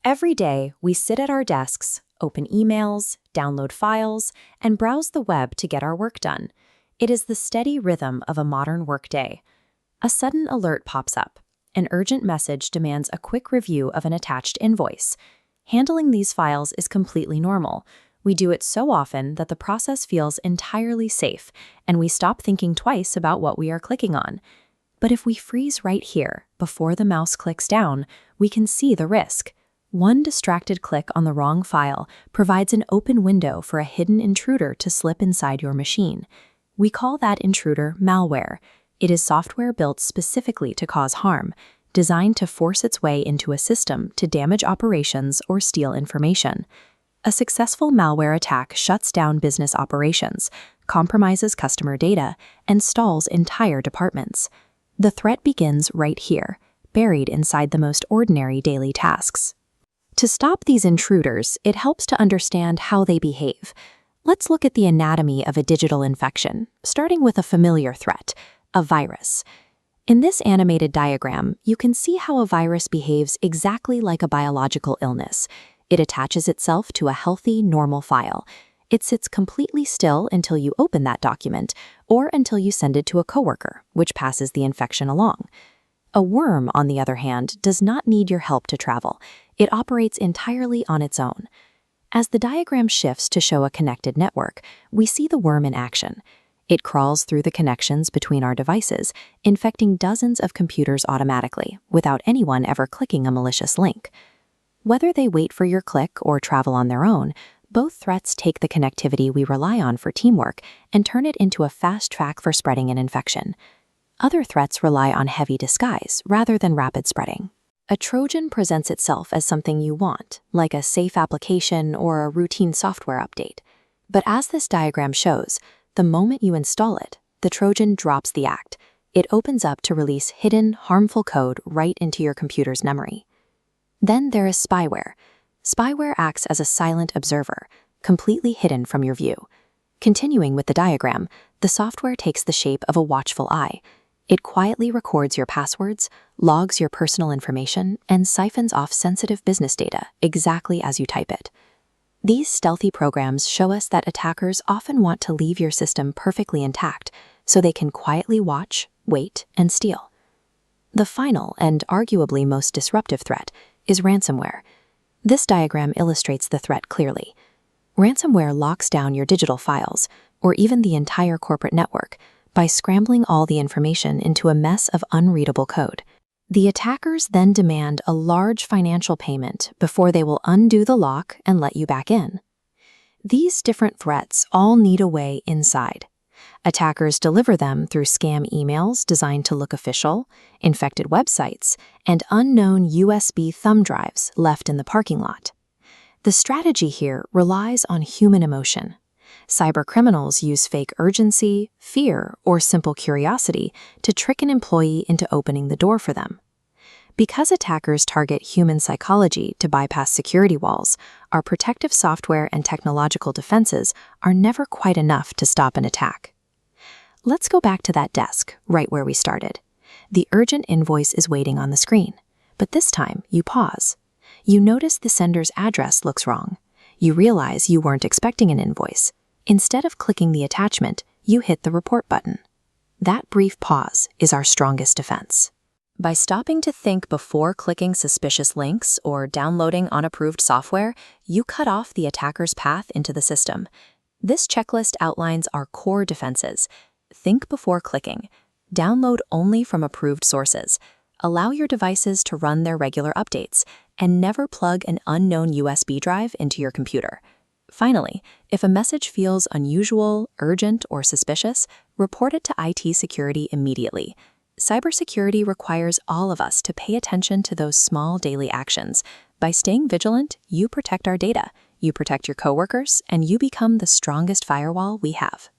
Every day, we sit at our desks, open emails, download files, and browse the web to get our work done. It is the steady rhythm of a modern workday. A sudden alert pops up. An urgent message demands a quick review of an attached invoice. Handling these files is completely normal. We do it so often that the process feels entirely safe, and we stop thinking twice about what we are clicking on. But if we freeze right here, before the mouse clicks down, we can see the risk. One distracted click on the wrong file provides an open window for a hidden intruder to slip inside your machine. We call that intruder malware. It is software built specifically to cause harm, designed to force its way into a system to damage operations or steal information. A successful malware attack shuts down business operations, compromises customer data, and stalls entire departments. The threat begins right here, buried inside the most ordinary daily tasks. To stop these intruders, it helps to understand how they behave. Let's look at the anatomy of a digital infection, starting with a familiar threat, a virus. In this animated diagram, you can see how a virus behaves exactly like a biological illness. It attaches itself to a healthy, normal file. It sits completely still until you open that document, or until you send it to a coworker, which passes the infection along. A worm, on the other hand, does not need your help to travel. It operates entirely on its own. As the diagram shifts to show a connected network, we see the worm in action. It crawls through the connections between our devices, infecting dozens of computers automatically, without anyone ever clicking a malicious link. Whether they wait for your click or travel on their own, both threats take the connectivity we rely on for teamwork and turn it into a fast track for spreading an infection. Other threats rely on heavy disguise rather than rapid spreading. A Trojan presents itself as something you want, like a safe application or a routine software update. But as this diagram shows, the moment you install it, the Trojan drops the act. It opens up to release hidden, harmful code right into your computer's memory. Then there is spyware. Spyware acts as a silent observer, completely hidden from your view. Continuing with the diagram, the software takes the shape of a watchful eye. It quietly records your passwords, logs your personal information, and siphons off sensitive business data exactly as you type it. These stealthy programs show us that attackers often want to leave your system perfectly intact so they can quietly watch, wait, and steal. The final and arguably most disruptive threat is ransomware. This diagram illustrates the threat clearly. Ransomware locks down your digital files, or even the entire corporate network, by scrambling all the information into a mess of unreadable code. The attackers then demand a large financial payment before they will undo the lock and let you back in. These different threats all need a way inside. Attackers deliver them through scam emails designed to look official, infected websites, and unknown USB thumb drives left in the parking lot. The strategy here relies on human emotion. Cybercriminals use fake urgency, fear, or simple curiosity to trick an employee into opening the door for them. Because attackers target human psychology to bypass security walls, our protective software and technological defenses are never quite enough to stop an attack. Let's go back to that desk, right where we started. The urgent invoice is waiting on the screen, but this time you pause. You notice the sender's address looks wrong. You realize you weren't expecting an invoice. Instead of clicking the attachment, you hit the report button. That brief pause is our strongest defense. By stopping to think before clicking suspicious links or downloading unapproved software, you cut off the attacker's path into the system. This checklist outlines our core defenses. Think before clicking. Download only from approved sources. Allow your devices to run their regular updates, and never plug an unknown USB drive into your computer. Finally, if a message feels unusual, urgent, or suspicious, report it to IT security immediately. Cybersecurity requires all of us to pay attention to those small daily actions. By staying vigilant, you protect our data, you protect your coworkers, and you become the strongest firewall we have.